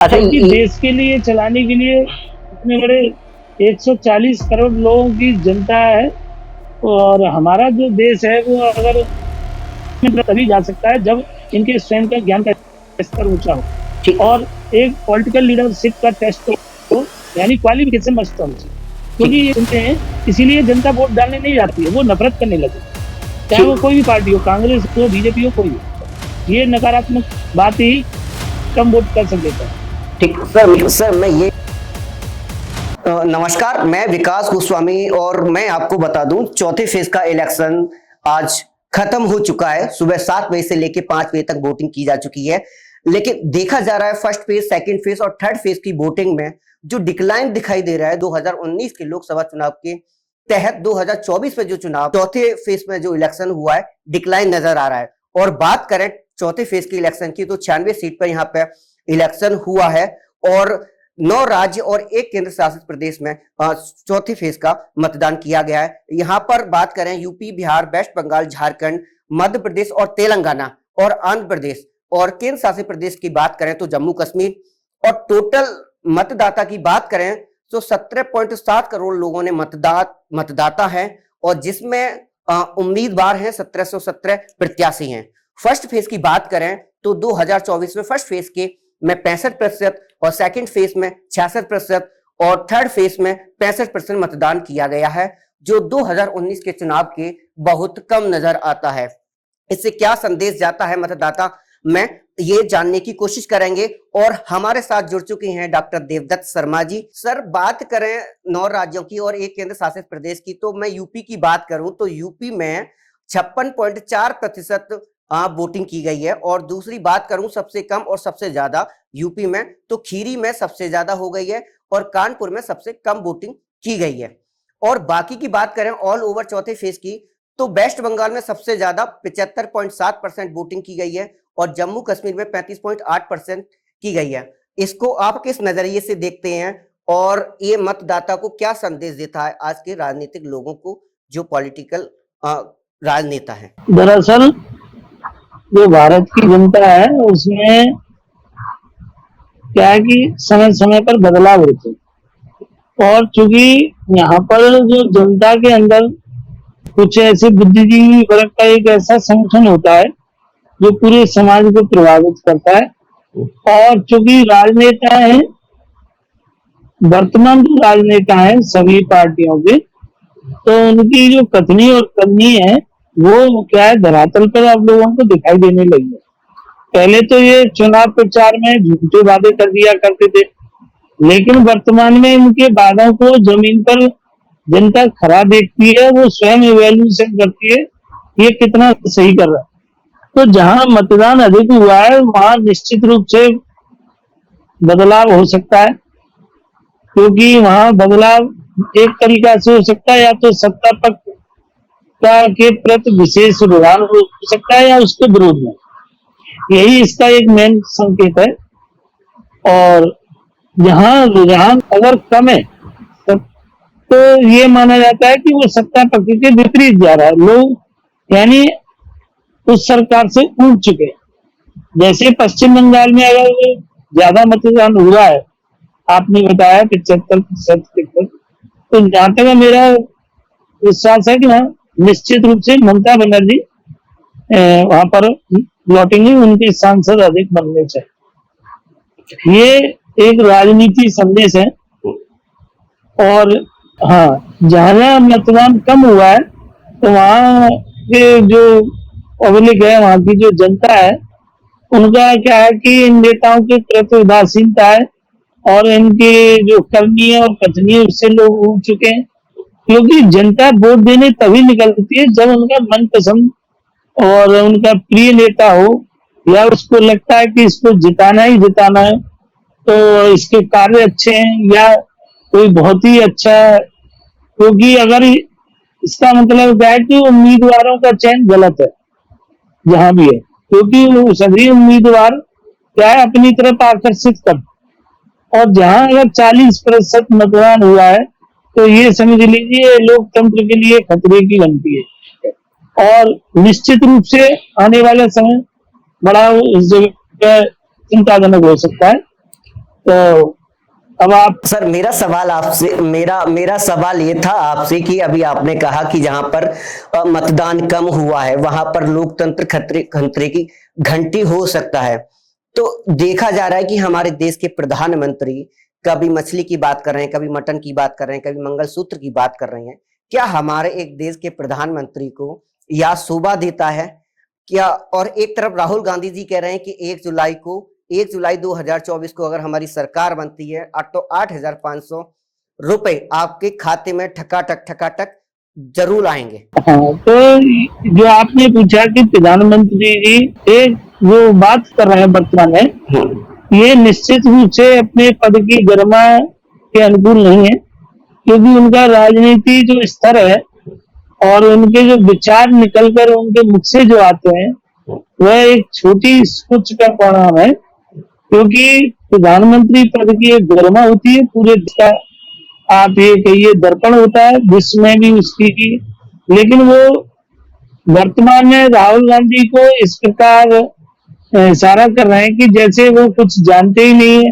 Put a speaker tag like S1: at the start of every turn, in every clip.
S1: अच्छा,
S2: क्योंकि देश के लिए चलाने के लिए इतने बड़े 140 करोड़ लोगों की जनता है और हमारा जो देश है वो अगर तभी जा सकता है जब इनके स्वयं का ज्ञान का स्तर ऊंचा हो
S1: ठीक
S2: और एक पॉलिटिकल लीडरशिप का टेस्ट हो, यानी क्वालिफिकेशन मस्ट होनी चाहिए। क्योंकि
S1: ठीक
S2: ये सुनते हैं, इसीलिए जनता वोट डालने नहीं जाती है, वो नफरत करने लगे, चाहे वो
S1: ठीक
S2: कोई भी पार्टी हो, कांग्रेस हो, बीजेपी हो, कोई हो। ये नकारात्मक बात ही कम वोट कर देता है।
S1: ठीक सर मैं ये नमस्कार, मैं विकास गोस्वामी और मैं आपको बता दूं चौथे फेज का इलेक्शन आज खत्म हो चुका है। सुबह 7 बजे से लेकर 5 बजे तक वोटिंग की जा चुकी है, लेकिन देखा जा रहा है फर्स्ट फेज, सेकंड फेज और थर्ड फेज की वोटिंग में जो डिक्लाइन दिखाई दे रहा है 2019 के लोकसभा चुनाव के तहत 2024 में जो चुनाव चौथे फेज में जो इलेक्शन हुआ है डिक्लाइन नजर आ रहा है। और बात करें चौथे फेज की इलेक्शन की तो 96 सीट पर यहाँ पे इलेक्शन हुआ है और 9 राज्य और 1 केंद्र शासित प्रदेश में चौथे फेज का मतदान किया गया है। यहाँ पर बात करें यूपी, बिहार, वेस्ट बंगाल, झारखंड, मध्य प्रदेश और तेलंगाना और आंध्र प्रदेश और केंद्र शासित प्रदेश की बात करें तो जम्मू कश्मीर, और टोटल मतदाता की बात करें तो 17.7 करोड़ लोगों ने मतदाता है और जिसमें उम्मीदवार हैं 1717 प्रत्याशी हैं। फर्स्ट फेज की बात करें तो 2024 में फर्स्ट फेज के में 65% और सेकंड फेज में 66% और थर्ड फेज में 65% मतदान किया गया है, जो 2019 के चुनाव के बहुत कम नजर आता है। इससे क्या संदेश जाता है मतदाता में, ये जानने की कोशिश करेंगे और हमारे साथ जुड़ चुके हैं डॉक्टर देवदत्त शर्मा जी। सर, बात करें 9 राज्यों की और 1 केंद्र शासित प्रदेश की, तो मैं यूपी की बात करूं तो यूपी में 56.4% वोटिंग की गई है और दूसरी बात करूं सबसे कम और सबसे ज्यादा यूपी में तो खीरी में सबसे ज्यादा हो गई है और कानपुर में सबसे कम वोटिंग की गई है। और बाकी की बात करें ऑल ओवर चौथे फेज की तो वेस्ट बंगाल में सबसे ज्यादा 75.7% वोटिंग की गई है और जम्मू कश्मीर में 35.8% की गई है। इसको आप किस नजरिए से देखते हैं और ये मतदाता को क्या संदेश देता है आज के राजनीतिक लोगों को जो पॉलिटिकल राजनेता है?
S2: दरअसल जो भारत की जनता है उसमें क्या है कि समय समय पर बदलाव होते और चूंकि यहाँ पर जो जनता के अंदर कुछ ऐसे बुद्धिजीवी वर्ग का एक ऐसा संगठन होता है जो पूरे समाज को प्रभावित करता है और चूंकि राजनेता है, वर्तमान जो राजनेता है सभी पार्टियों के, तो उनकी जो कथनी और करनी है वो क्या है धरातल पर आप लोगों को दिखाई देने लगी है। पहले तो ये चुनाव प्रचार में झूठे वादे कर दिया करते थे, लेकिन वर्तमान में इनके वादों को जमीन पर जनता खरा देखती है, वो स्वयं इवेल्यूएशन करती है ये कितना सही कर रहा है। तो जहां मतदान अधिक हुआ है वहां निश्चित रूप से बदलाव हो सकता है, क्योंकि वहां बदलाव एक तरीका से हो सकता है, या तो सत्ता पक्ष का के प्रति विशेष रुझान हो सकता है या उसके विरोध में, यही इसका एक मेन संकेत है। और यहाँ रुझान अगर कम है तो ये माना जाता है कि वो सत्ता पक्ष के विपरीत जा रहा है, लोग यानी उस सरकार से उठ चुके। जैसे पश्चिम बंगाल में अगर ज्यादा मतदान हुआ है, आपने बताया 75%, तो जहां तक मेरा विश्वास है कि निश्चित रूप से ममता बनर्जी वहां पर लौटेंगे, उनके सांसद अधिक बनने चाहिए। ये एक राजनीति संदेश है। और हाँ, जहां मतदान कम हुआ है तो वहां के जो पब्लिक है, वहां की जो जनता है, उनका क्या है कि इन नेताओं के प्रति उदासीनता है और इनके जो करनी है और कथनी है उससे लोग उठ चुके हैं। क्योंकि जनता वोट देने तभी निकलती है जब उनका मनपसंद और उनका प्रिय नेता हो, या उसको लगता है कि इसको जिताना ही जिताना है, तो इसके कार्य अच्छे हैं या कोई बहुत ही अच्छा है। क्योंकि अगर इसका मतलब क्या है कि उम्मीदवारों का चयन गलत है जहां भी है, क्योंकि वो सभी उम्मीदवार क्या है अपनी तरफ आकर्षित कर, और जहां अगर 40% मतदान हुआ है तो ये समझ लीजिए लोकतंत्र के लिए खतरे की घंटी है और निश्चित रूप से आने वाले समय बड़ा इस जगह चिंताजनक हो सकता है। तो अब आप
S1: सर मेरा सवाल आपसे मेरा सवाल ये था आपसे कि अभी आपने कहा कि जहां पर मतदान कम हुआ है वहां पर लोकतंत्र खतरे खतरे की घंटी हो सकता है। तो देखा जा रहा है कि हमारे देश के प्रधानमंत्री कभी मछली की बात कर रहे हैं, कभी मटन की बात कर रहे हैं, कभी मंगलसूत्र की बात कर रहे हैं। क्या हमारे एक देश के प्रधानमंत्री को यह शोभा देता है? क्या और एक तरफ राहुल गांधी जी कह रहे हैं कि 1 जुलाई 2024 को अगर हमारी सरकार बनती है तो 8,500 रुपए आपके खाते में ठकाटक जरूर आएंगे।
S2: हाँ, तो जो आपने पूछा कि प्रधानमंत्री जी एक जो बात कर रहे हैं वर्तमान में, ये निश्चित रूप से अपने पद की गरिमा के अनुकूल नहीं है, क्योंकि उनका राजनीति जो स्तर है और उनके जो विचार निकलकर उनके मुख से जो आते हैं वह एक छोटी सोच का परिणाम है। क्योंकि प्रधानमंत्री पद की एक गरिमा होती है, पूरे देश का आप ये कहिए दर्पण होता है विश्व में भी उसकी। लेकिन वो वर्तमान में राहुल गांधी को इस प्रकार इशारा कर रहे हैं कि जैसे वो कुछ जानते ही नहीं है।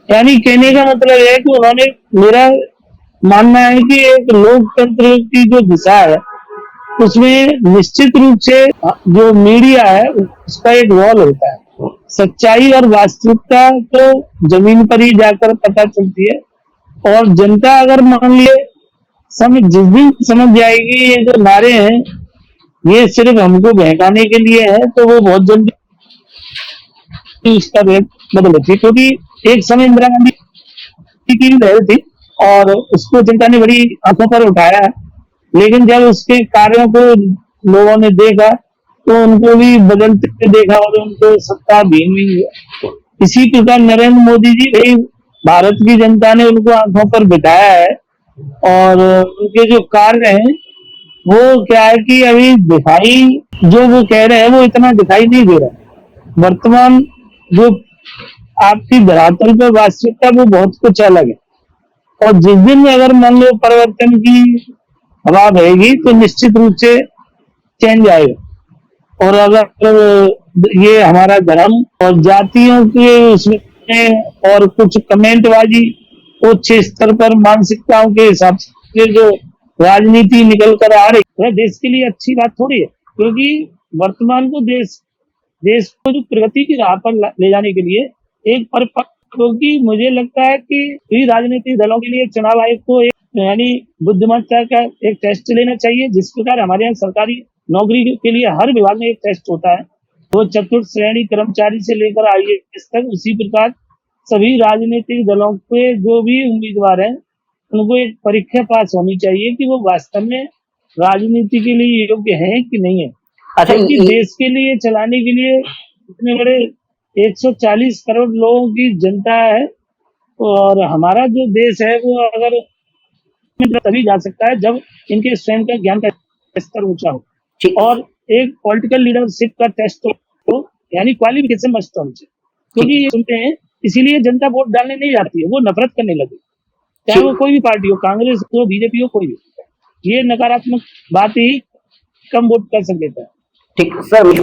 S2: यानी कहने का मतलब है कि उन्होंने, मेरा मानना है कि एक लोकतंत्र की जो दिशा है उसमें निश्चित रूप से जो मीडिया है उसका एक रोल होता है। सच्चाई और वास्तविकता तो जमीन पर ही जाकर पता चलती है, और जनता अगर मान लिए जिस दिन समझ जाएगी ये जो नारे हैं ये सिर्फ हमको बहकाने के लिए है, तो वो बहुत जल्दी उसका रेट बदल थी। क्योंकि एक समय इंदिरा गांधी की लहर थी और उसको जनता ने बड़ी आंखों पर उठाया, लेकिन जब उसके कार्यों को लोगों ने देखा तो उनको भी बदलते देखा और उनको सत्ता भी मिली है। इसी प्रकार नरेंद्र मोदी जी भी, भारत की जनता ने उनको आंखों पर बिठाया है, और उनके जो कार्य हैं वो क्या है कि अभी दिखाई, जो वो कह रहे हैं वो इतना दिखाई नहीं दे रहा। वर्तमान जो आपकी धरातल पर वास्तविकता वो बहुत कुछ अलग है, और जिस दिन में अगर मान लो परिवर्तन की हवा बहेगी तो निश्चित रूप से चेंज आएगा। और अगर ये हमारा धर्म और जातियों के उसमें और कुछ कमेंटबाजी उच्च स्तर पर मानसिकताओं के हिसाब से जो राजनीति निकल कर आ रही है, देश के लिए अच्छी बात थोड़ी है। क्योंकि वर्तमान को देश को जो प्रगति की राह पर ले जाने के लिए एक परिपक्व, क्योंकि मुझे लगता है कि राजनीतिक दलों के लिए चुनाव आयोग को एक यानी बुद्धिमत्ता का एक टेस्ट लेना चाहिए। जिस प्रकार हमारे यहाँ सरकारी नौकरी के लिए हर विभाग में एक टेस्ट होता है, वो चतुर्थ श्रेणी कर्मचारी से लेकर IAS तक, उसी प्रकार सभी राजनीतिक दलों के जो भी उम्मीदवार हैं उनको एक परीक्षा पास होनी चाहिए कि वो वास्तव में राजनीति के लिए योग्य है कि नहीं है। क्योंकि देश के लिए चलाने के लिए इतने बड़े 140 करोड़ लोगों की जनता है, और हमारा जो देश है वो अगर तभी जा सकता है जब इनके स्वयं का ज्ञान का स्तर ऊंचा हो और एक पॉलिटिकल लीडरशिप का टेस्ट हो, यानी क्वालिफिकेशन मस्ट होनी चाहिए। क्योंकि ये सुनते हैं इसीलिए जनता वोट डालने नहीं जाती है, वो नफरत करने लगी, चाहे वो कोई भी पार्टी हो, कांग्रेस हो, बीजेपी हो, कोई भी। ये नकारात्मक बात ही कम वोट कर सकता है।
S1: ठीक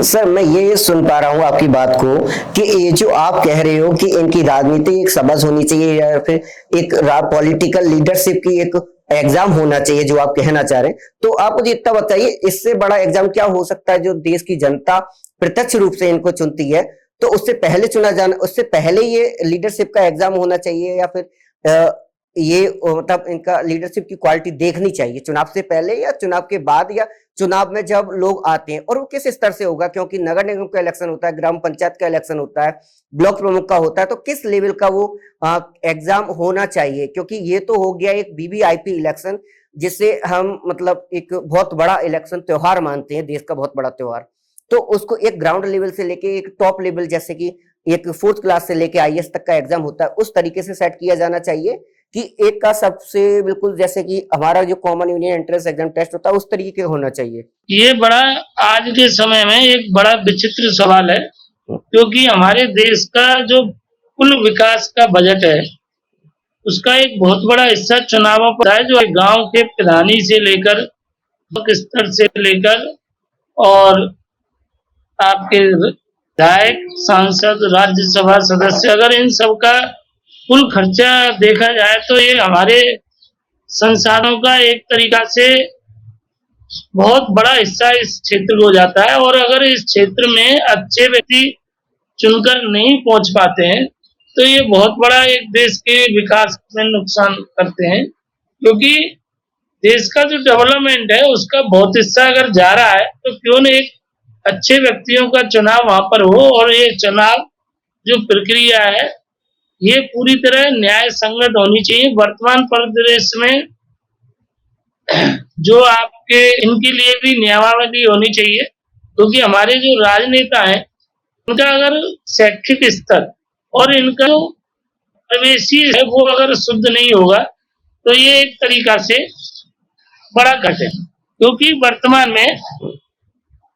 S1: सर मैं ये सुन पा रहा हूँ आपकी बात को कि ये जो आप कह रहे हो कि इनकी राजनीति एक समझ होनी चाहिए या फिर एक पॉलिटिकल लीडरशिप की एक एग्जाम होना चाहिए, जो आप कहना चाह रहे हैं। तो आप मुझे इतना बताइए, इससे बड़ा एग्जाम क्या हो सकता है जो देश की जनता प्रत्यक्ष रूप से इनको चुनती है, तो उससे पहले चुना जाना, उससे पहले ये लीडरशिप का एग्जाम होना चाहिए, या फिर ये मतलब इनका लीडरशिप की क्वालिटी देखनी चाहिए चुनाव से पहले या चुनाव के बाद, या चुनाव में जब लोग आते हैं? और वो किस स्तर से होगा, क्योंकि नगर निगम का इलेक्शन होता है, ग्राम पंचायत का इलेक्शन होता है, ब्लॉक प्रमुख का होता है, तो किस लेवल का वो एग्जाम होना चाहिए? क्योंकि ये तो हो गया एक VVIP इलेक्शन, जिसे हम मतलब एक बहुत बड़ा इलेक्शन त्योहार मानते हैं, देश का बहुत बड़ा त्योहार। तो उसको एक ग्राउंड लेवल से लेके एक टॉप लेवल, जैसे कि एक 4th क्लास से लेके IAS तक का एग्जाम होता है, उस तरीके से सेट किया जाना चाहिए कि एक का सबसे बिल्कुल जैसे कि हमारा जो common union entrance exam test होता है उस तरीके का होना चाहिए।
S2: ये बड़ा आज के समय में एक बड़ा विचित्र सवाल है, क्योंकि हमारे देश का जो कुल विकास का बजट है उसका एक बहुत बड़ा हिस्सा चुनावों पर है, जो गांव के प्रधानी से लेकर स्तर से लेकर और आपके विधायक, सांसद, राज्यसभा सदस्य, अगर इन सब का कुल खर्चा देखा जाए तो ये हमारे संसाधनों का एक तरीका से बहुत बड़ा हिस्सा इस क्षेत्र को जाता है। और अगर इस क्षेत्र में अच्छे व्यक्ति चुनकर नहीं पहुंच पाते हैं तो ये बहुत बड़ा एक देश के विकास में नुकसान करते हैं, क्योंकि देश का जो डेवलपमेंट है उसका बहुत हिस्सा अगर जा रहा है तो क्यों न एक अच्छे व्यक्तियों का चुनाव वहां पर हो। और ये चुनाव जो प्रक्रिया है ये पूरी तरह न्याय संगत होनी चाहिए। वर्तमान परिदृश्य में जो आपके इनके लिए भी नियमावली होनी चाहिए, क्योंकि हमारे जो राजनेता हैं उनका अगर शैक्षिक स्तर और इनका जो प्रवेशी है वो अगर शुद्ध नहीं होगा तो ये एक तरीका से बड़ा घट है। क्योंकि वर्तमान में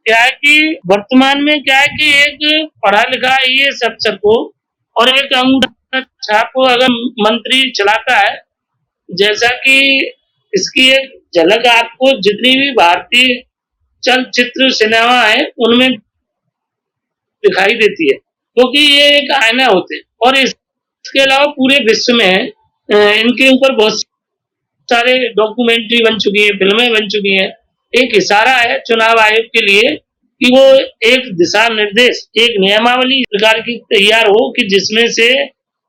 S2: क्या है कि एक पढ़ा लिखा IAS अफसर को और एक अंगूठा छाप को अगर मंत्री चलाता है, जैसा कि इसकी एक झलक आपको जितनी भी भारतीय चलचित्र सिनेमा है उनमें दिखाई देती है, क्योंकि ये एक आईना होते हैं। और इसके अलावा पूरे विश्व में इनके ऊपर बहुत सारे डॉक्यूमेंट्री बन चुकी है, फिल्में बन चुकी हैं। एक इशारा है चुनाव आयोग के लिए कि वो एक दिशा निर्देश, एक नियमावली प्रकार की तैयार हो कि जिसमें से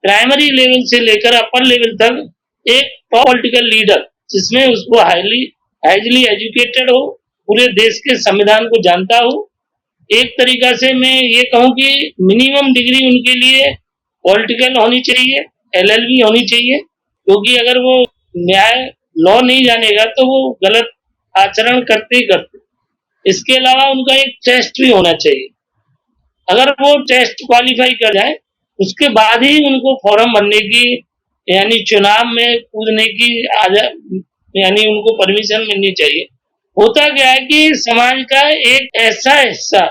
S2: प्राइमरी लेवल से लेकर अपर लेवल तक एक पॉलिटिकल लीडर जिसमें उसको हाईली एजुकेटेड हो, पूरे देश के संविधान को जानता हो। एक तरीका से मैं ये कहूँ कि मिनिमम डिग्री उनके लिए पॉलिटिकल होनी चाहिए, LLB होनी चाहिए, क्योंकि अगर वो न्याय लॉ नहीं जानेगा तो वो गलत आचरण करते ही करते। इसके अलावा उनका एक टेस्ट भी होना चाहिए। अगर वो टेस्ट क्वालिफाई कर जाए उसके बाद ही उनको फॉर्म भरने की यानी चुनाव में कूदने की यानी उनको परमिशन मिलनी चाहिए। होता क्या है कि समाज का एक ऐसा हिस्सा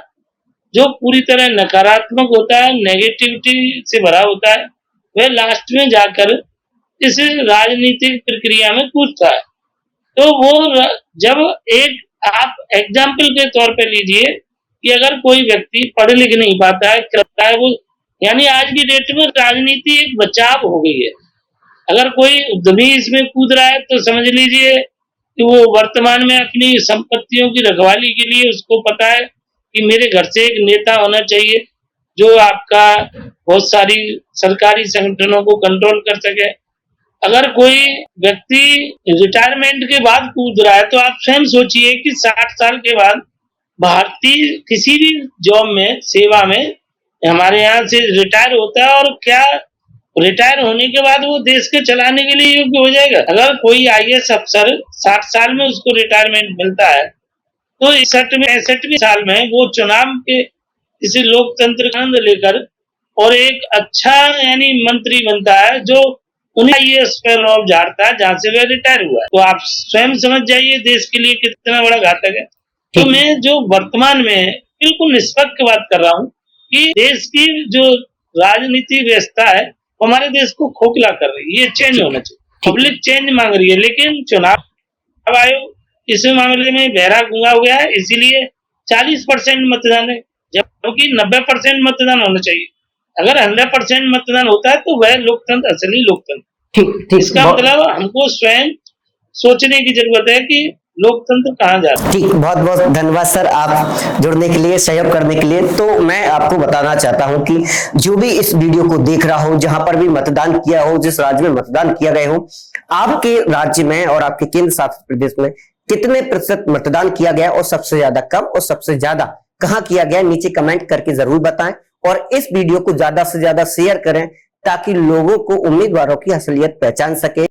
S2: जो पूरी तरह नकारात्मक होता है, नेगेटिविटी से भरा होता है, वह लास्ट में जाकर इस राजनीतिक प्रक्रिया में कूदता है। तो वो जब एक आप एग्जाम्पल के तौर पे लीजिए कि अगर कोई व्यक्ति पढ़ लिख नहीं पाता है, करता है वो, यानी आज की डेट में राजनीति एक बचाव हो गई है। अगर कोई उद्यमी इसमें कूद रहा है तो समझ लीजिए कि वो वर्तमान में अपनी संपत्तियों की रखवाली के लिए उसको पता है कि मेरे घर से एक नेता होना चाहिए जो आपका बहुत सारी सरकारी संगठनों को कंट्रोल कर सके। अगर कोई व्यक्ति रिटायरमेंट के बाद कूद रहा है तो आप स्वयं सोचिए कि 60 साल के बाद भारतीय किसी भी जॉब में, सेवा में हमारे यहाँ से रिटायर होता है और क्या रिटायर होने के बाद वो देश के चलाने के लिए योग्य हो जाएगा। अगर कोई IAS अफसर 60 साल में उसको रिटायरमेंट मिलता है तो 61-65 साल में वो चुनाव के किसी लोकतंत्र का आनंद लेकर और एक अच्छा यानी मंत्री बनता है जो उन्हें IAS पैरोल झाड़ता है जहां से वह रिटायर हुआ है। तो आप स्वयं समझ जाइए देश के लिए कितना बड़ा घातक है। तो मैं जो वर्तमान में बिल्कुल निष्पक्ष बात कर रहा हूँ कि देश की जो राजनीति व्यवस्था है हमारे देश को खोखला कर रही है, ये चेंज होना चाहिए। पब्लिक चेंज मांग रही है, लेकिन चुनाव आयोग इस मामले में बहरा गूंगा हो गया है। इसीलिए 40% मतदान है, जबकि 90% मतदान होना चाहिए। अगर 100% मतदान होता है तो वह लोकतंत्र असली लोकतंत्र।
S1: ठीक,
S2: इसका मतलब हमको स्वयं सोचने की जरूरत है कि लोकतंत्र कहाँ जा रहा है।
S1: ठीक, बहुत बहुत धन्यवाद सर आप जुड़ने के लिए, सहयोग करने के लिए। तो मैं आपको बताना चाहता हूं कि जो भी इस वीडियो को देख रहा हो, जहां पर भी मतदान किया हो, जिस राज्य में मतदान किया गए हो, आपके राज्य में और आपके केंद्र शासित प्रदेश में कितने प्रतिशत मतदान किया गया और सबसे ज्यादा कब और सबसे ज्यादा कहां किया गया, नीचे कमेंट करके जरूर बताएं। और इस वीडियो को ज्यादा से ज्यादा शेयर करें ताकि लोगों को उम्मीदवारों की असलियत पहचान सके।